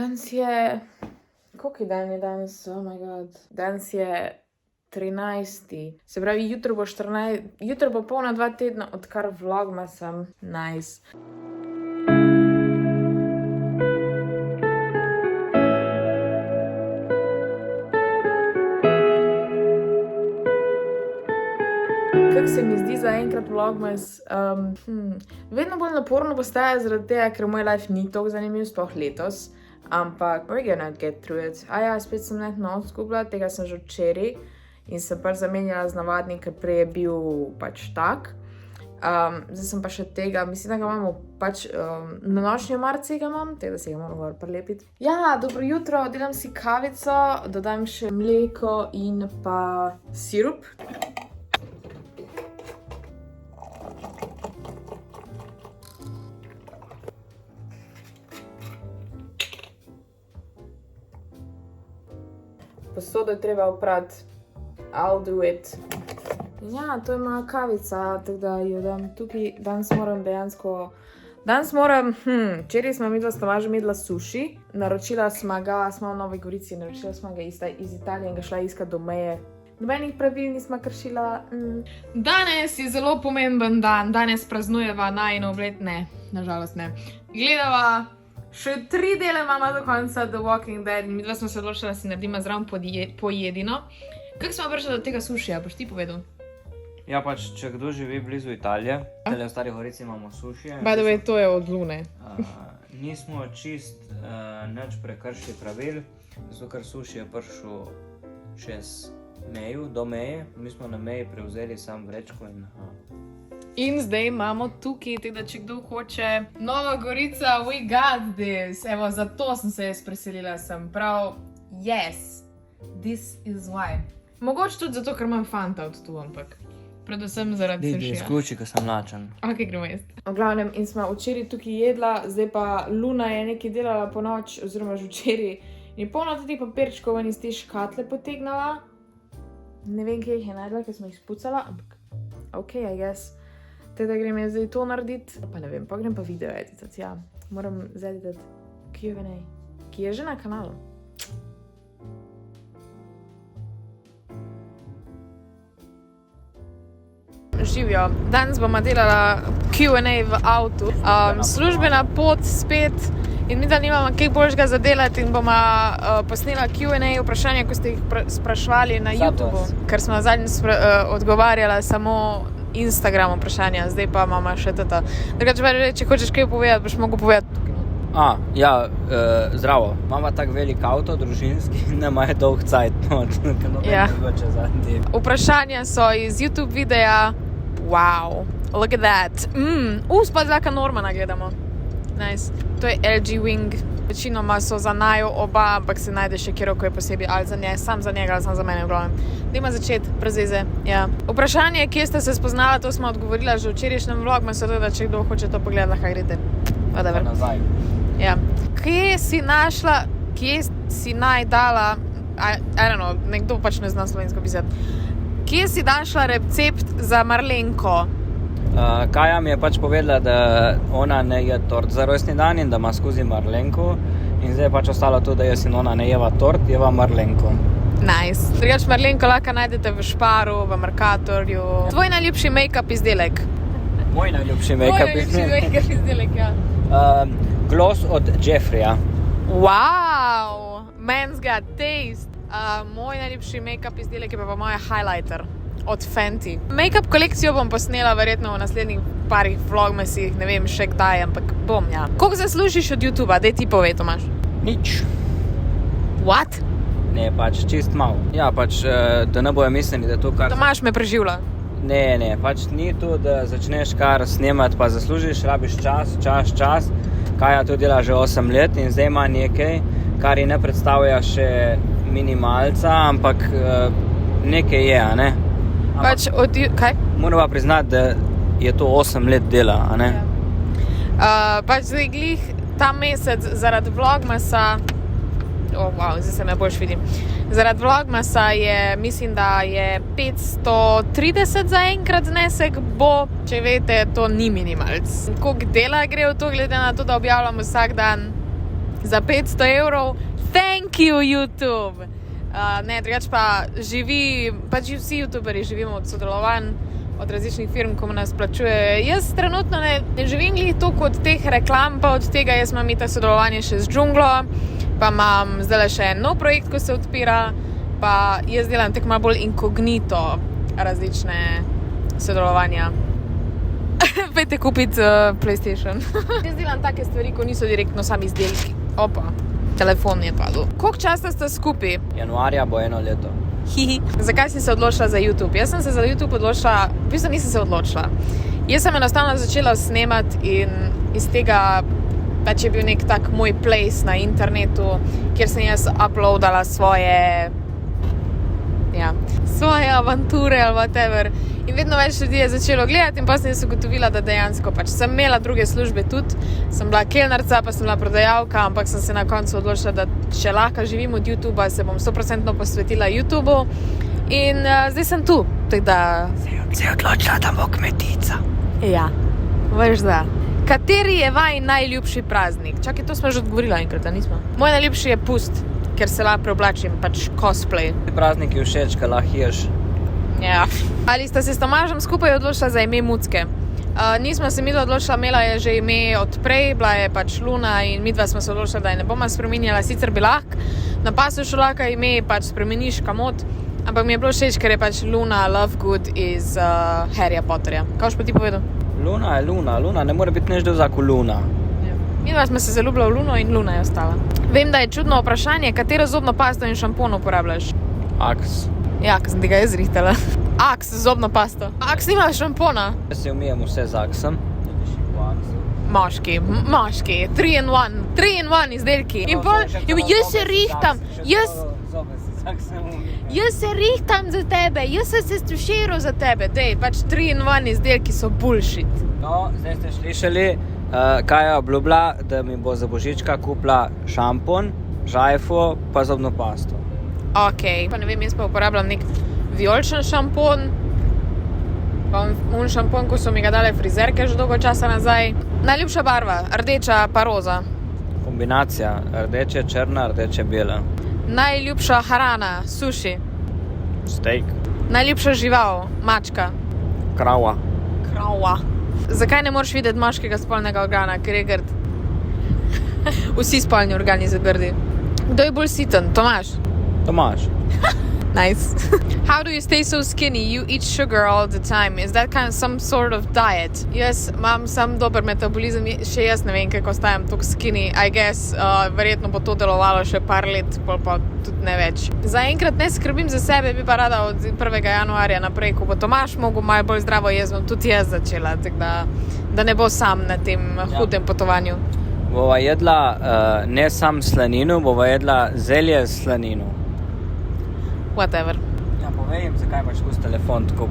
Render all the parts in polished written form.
Danes je... Koliko je dan je danes? Oh my god. Danes je 13. Se pravi, jutro bo 14... Jutro bo polna 2 tedna, odkar vlogmasam. Nice. Kako se mi zdi zaenkrat vlogmas, vedno bolj naporno postaja zaradi tega, ker moj life ni toliko zanimiv, sploh letos. Ampak we're gonna get through it. Spet sem net nos zgubila, tega sem že včeraj in sem pač zamenjala z navadnim, ker prej je bil pač tak. Zdaj sem pa še tega, mislim, da ga imamo pač na nočni marci ga imam, tega da si ga moram gor prilepiti. Ja, dobro jutro, delam si kavico, dodam še mleko in pa sirup. Posodo je treba oprati. I'll do it. Ja, to je moja kavica, tako da jo dam tukaj. Danes moram dejansko... Včeraj smo midva s Tomažem jedla suši. Naročila smo ga, smo v Novi Gorici, naročila smo ga iz Italije in ga šla iskat do meje. Nobenih pravil nismo kršila. Danes je zelo pomemben dan. Danes praznujeva najino oblet. Ne, nažalost ne. Gledava... Še 3 dele imamo do konca The Walking Dead in midva smo se odločila, da si naredimo zraven pojedino. Kako smo prišli do tega sušija, boš ti povedal? Ja, pač, če kdo živi blizu Italije, tele v Stari Gorici imamo sušije. By the way, to je od Lune. Nismo čist nič prekršili pravil, zato ker suši je prišel čez meju, do meje. Mi smo na meji prevzeli sam vrečko in... In zdaj imamo tukaj, tako da če kdo hoče Nova Gorica, we got this. Evo, zato sem se jaz preselila, sem prav, yes, this is why. Mogoče tudi zato, ker imam fanta od tu, ampak predvsem zaradi sušija. Izključi, ko sem lačen. Ok, gremo jaz. V glavnem, in smo včeraj tukaj jedla, zdaj pa Luna je nekaj delala po noč, oziroma že včeraj, in je polno tudi papirčkov in iz te škatle potegnala. Ne vem, kje jih je najdela, ker smo jih spucala, ampak ok, I guess. Teda grem jaz zdaj to narediti, pa ne vem, pa grem pa video editati, ja. Moram zeditati Q&A, ki je že na kanalu. Živijo, danes bomo delala Q&A v avtu, službena pot spet in mi da nimamo kaj boljšega za delati in bomo posnela Q&A vprašanja, ko ste jih spraševali na YouTubeu, ker smo zadnjič odgovarjala samo Instagram vprašanja, zdaj pa imamo še tata. Drugače, če hočeš kaj povedati, boš mogel povedati tukaj. Zdravo. Imamo tak velik avto, družinski, nema je dolg cajt, Vprašanja so iz YouTube videa. Wow, look at that. Spad zlaka Normana gledamo. Nice. To je LG Wing. Večinoma so za naju oba, ampak se najde še kjero, ko je posebej, ali za njega, sam za njega, ali sam za mene v glavnem. Dajmo začeti, brez veze. Ja. Vprašanje, kje ste se spoznala, to smo odgovorila že v včerajšnjem vlogmasu, da če kdo hoče to pogledati, lahko greste. Whatever. Nazaj. Ja. Kje si najdala, I don't know, nekdo pač ne zna slovensko pisati. Kje si našla recept za Marlenko? Kaja mi je pač povedala, da ona ne je tort za rojstni dan in da ima skozi Marlenko. In zdaj je pač ostalo to, da jaz in ona ne jeva tort, jeva Marlenko. Nice. Drugač Marlenko lahko najdete v Šparu, v Mercatorju. Tvoj najljubši make-up izdelek? Moj najljubši make-up izdelek, ja. Gloss od Jeffreya. Wow, man's got taste. Moj najljubši make-up izdelek je pa moja highlighter od Fenty. Make-up kolekcijo bom posnela verjetno v naslednjih parih vlogmasih, ne vem še kdaj, ampak bom, ja. Koliko zaslužiš od YouTubea? Daj ti povej, Tomaž. Nič. What? Ne, pač čist malo. Ja, pač, da ne bojo mislili, da to kar... Tomaž me preživlja. Ne, pač ni to, da začneš kar snemati, pa zaslužiš, rabiš čas. Kaja to dela že 8 let in zdaj ima nekaj, kar ji ne predstavlja še minimalca, ampak nekaj je, a ne? Pač kaj? Morava priznati, da je to 8 let dela, a ne? Pač zdaj glih ta mesec zaradi vlogmasa, zdaj se najboljš vidim, zaradi vlogmasa je, mislim, da je 530 za enkrat znesek, bo, če veste, to ni minimalc. Koliko dela gre v to, glede na to, da objavljam vsak dan, za 500 evrov. Thank you, YouTube! Ne, drugač pa pač vsi YouTuberi živimo od sodelovanj, od različnih firm, ko nas plačujejo. Jaz trenutno ne živim glih toliko od teh reklam, pa od tega jaz imam ta sodelovanje še z Džunglo, pa imam zdaj še en nov projekt, ko se odpira, pa jaz delam tako malo bolj inkognito različne sodelovanja. Pejte kupiti PlayStation. Jaz delam take stvari, ko niso direktno sami izdelki. Opa, telefon je padel. Koliko časa sta skupaj? Januarja bo 1 leto. Hihi. Zakaj si se odločila za YouTube? Jaz sem se za YouTube odločila, v bistvu nisem se odločila. Jaz sem enostavno začela snemati in iz tega pač je bil nek tak moj place na internetu, kjer sem jaz uploadala svoje avanture ali whatever. In vedno več ljudi je začelo gledati in pa sem jaz ugotovila, da dejansko pač sem imela druge službe tudi. Sem bila kelnarca, pa sem bila prodajalka, ampak sem se na koncu odločila, da če lahko živim od YouTubea, se bom 100% posvetila YouTubeu. In zdaj sem tu. Tako da Se je odločila, da bo kmetica. ja, veš da. Kateri je vaj najljubši praznik? Čakaj, to smo že odgovorila enkrat, a nismo? Moj najljubši je pust, ker se lahko preoblačim, pač cosplay. Prazniki všeč, kaj lahko ješ. Ja. Ali sta se s Tomažem skupaj odločila za ime Mucke? Nismo se midva odločila, imela je že ime odprej, bila je pač Luna in midva smo se odločila, da je ne bomo spreminjala, sicer bi lahko. Na pasu še lahko ime pač spremeniš kamot, ampak mi je bilo všeč, ker je pač Luna Lovegood iz Harryja Potterja. Kaj boš pa ti povedal? Luna je Luna, Luna ne more biti nič drugega kot Luna. Midva smo se zaljubila v Luno in Luna je ostala. Vem, da je čudno vprašanje, katero zobno pasto in šampon uporabljaš? Aks. Ja, ko sem tega jaz zrihtala. Aks, zobno pasto. Aks nima šampona. Jaz si umijem vse z aksom. Moški, 3-in-1 izdelki. In pol, jaz se rihtam, jaz se rihtam za tebe, jaz sem se stuširal za tebe. Dej, pač 3-in-1 izdelki so bullshit. No, zdaj ste slišali, kaj je obljubila, da mi bo za božička kupila šampon, žajfo pa zobno pasto. Ok, pa ne vem, jaz pa uporabljam nek vijoličen šampon, pa un šampon, ko so mi ga dale frizerke že dolgo časa nazaj. Najljubša barva, rdeča pa roza. Kombinacija, rdeče črna, rdeče bela. Najljubša hrana, suši. Steak. Najljubša žival, mačka. Krava. Krava. Zakaj ne moreš videti moškega spolnega organa, ker je grd? Vsi spolni organi so grdi. Kdo je bolj siten? Tomaž? Tomaž. Nice. How do you stay so skinny? You eat sugar all the time. Is that kind of some sort of diet? Jaz imam sam dober metabolizem, še jaz ne vem, kako ostajam tako skinny. I guess, verjetno bo to delovalo še par let, pa tudi ne več. Zaenkrat ne skrbim za sebe, bi pa rada od 1. januarja naprej, ko bo Tomaž mogel malo bolj zdravo jesti, bom tudi jaz začela, tako da ne bo sam na tem hudem potovanju. Bova jedla ne sam slanino, bova jedla zelje s slanino. Whatever. Ja, povej jim, zakaj imaš tu telefon, tako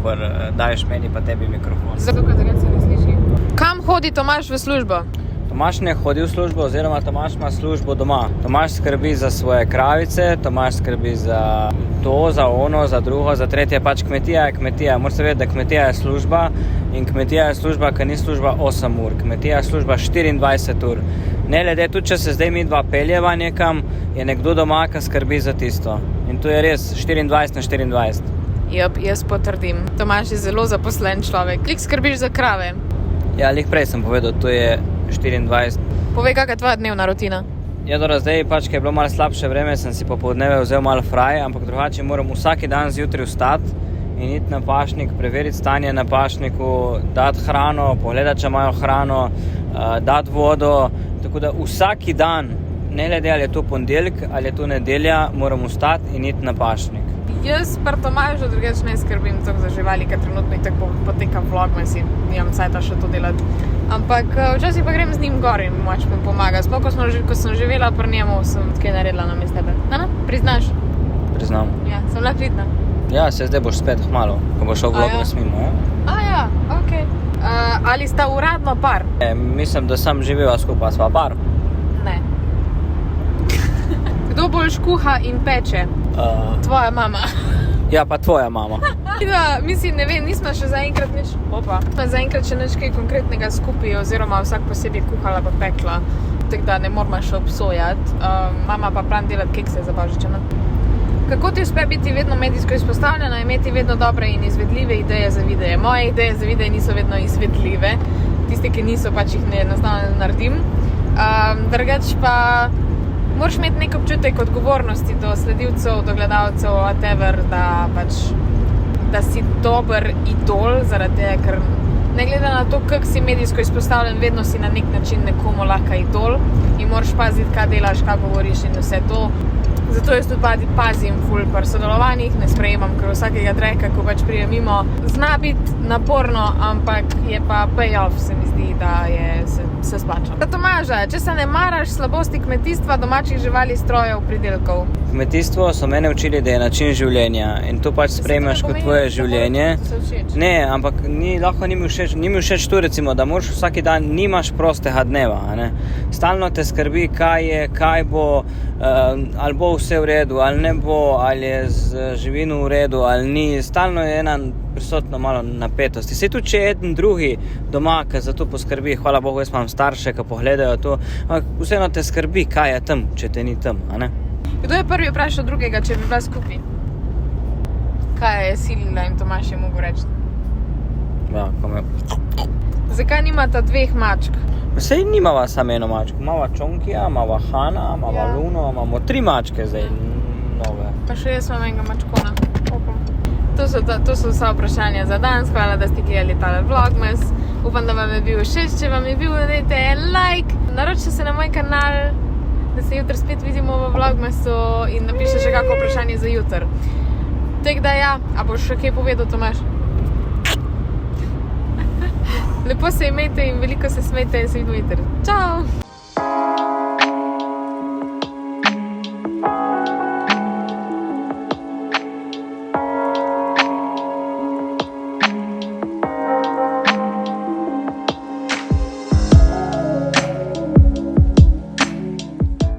daješ meni pa tebi mikrofon. Zato, ker se ne sliši. Kam hodi Tomaž v službo? Tomaž ne hodi v službo, oziroma Tomaž ima službo doma. Tomaž skrbi za svoje kravice, Tomaž skrbi za to, za ono, za drugo, za tretje. Pač kmetija je kmetija. Moraš se vedeti, da kmetija je služba in kmetija je služba, ki ni služba 8 ur. Kmetija je služba 24 ur. Ne glede, tudi če se zdaj mi dva peljeva nekam, je nekdo doma, ki skrbi za tisto. In to je res 24/24. Jaz potrdim. Tomaž je zelo zaposlen človek. Koliko skrbiš za krave? Ja, lih prej sem povedal, to je 24. Povej, kakšna je tvoja dnevna rutina? Ja, zdaj pač, ko je bilo malo slabše vreme, sem si popoldneve vzel malo fraj, ampak drugače moram vsak dan zjutraj vstati in iti na pašnik, preveriti stanje na pašniku, dati hrano, pogledati, če imajo hrano, dati vodo. Tako da vsak dan, ne glede ali je to ponedeljek ali je to nedelja, moram vstati in iti na pašnik. Jaz pri Tomažu drugače ne skrbim tako za živali, ker trenutno in tako poteka vlogmas in nimam cajta še to delati. Ampak včasih pa grem z njim gor in moč mu pomaga. Sploh, ko sem živela pri njemu, sem kaj naredila namesto tebe. Priznaš? Priznam. Ja, sem bila pridna. Ja, se zdaj boš spet kmalu, ko boš šel vlogmas mimo. Ja, okej. Ali sta uradno par? Mislim, da sem živela skupaj, sva par. Ne. Kdo bolj škuha in peče? Tvoja mama. Ja, pa tvoja mama. Mislim, ne vem, nismo še zaenkrat nič kaj konkretnega skupaj, oziroma vsak posebej kuhala pa pekla. tako da ne moramo še obsojati. Mama pa plan delati kekse za Božič. Kako ti uspe biti vedno medijsko izpostavljena, imeti vedno dobre in izvedljive ideje za videe? Moje ideje za videe niso vedno izvedljive, tiste, ki niso, pač jih enostavno naredim. Drugač pa moraš imeti nek občutek odgovornosti do sledilcev, do gledalcev, whatever, da si dober idol, zaradi tega, ker ne glede na to, kako si medijsko izpostavljen, vedno si na nek način nekomu lahko idol in moraš paziti, kaj delaš, kaj govoriš in vse to. Zato jaz tudi pazim ful pri sodelovanjih, ne sprejemam kar vsakega dreka, ko pač prije mimo. Zna biti naporno, ampak je pa payoff, se mi zdi, da se splača. Tomaža, če se ne maraš slabosti kmetijstva, domačih živali, strojev, pridelkov? Kmetijstvo so mene učili, da je način življenja in to pač sprejmeš kot tvoje življenje. Ne, ampak lahko ni mi všeč to, recimo, da moraš vsaki dan, nimaš prostega dneva, ne? Stalno te skrbi, kaj bo, ali bo vse v redu, ali ne bo, ali je z živino v redu, ali ni. Stalno je ena prisotno malo napetosti. Saj tudi, če je eden drugi doma, ki za to poskrbi, hvala Bogu, jaz imam starše, ki pogledajo to, ampak vseeno te skrbi, kaj je tam, če te ni tam, a ne? Kdo je prvi vprašal drugega, če bi bila skupaj? Kaj je silila in Tomaž je mogel reči? Ja, Zakaj nimata dveh mačk? Saj nimava samo eno mačko, imava Čonkija, imava Hana, imava Luno, imamo 3 mačke zdaj nove. Pa še jaz imam enega mačkona. To so vsa vprašanja za danes. Hvala, da ste gledali tale vlogmas. Upam, da vam je bil všeč. Če vam je bil, dajte en like. Naročite se na moj kanal, da se jutri spet vidimo v vlogmasu in napišite še kako vprašanje za jutri. Tako da ja, a boš še kaj povedal, Tomaž? Lepo se imejte in veliko se smejte in se vidimo jutri. Čau!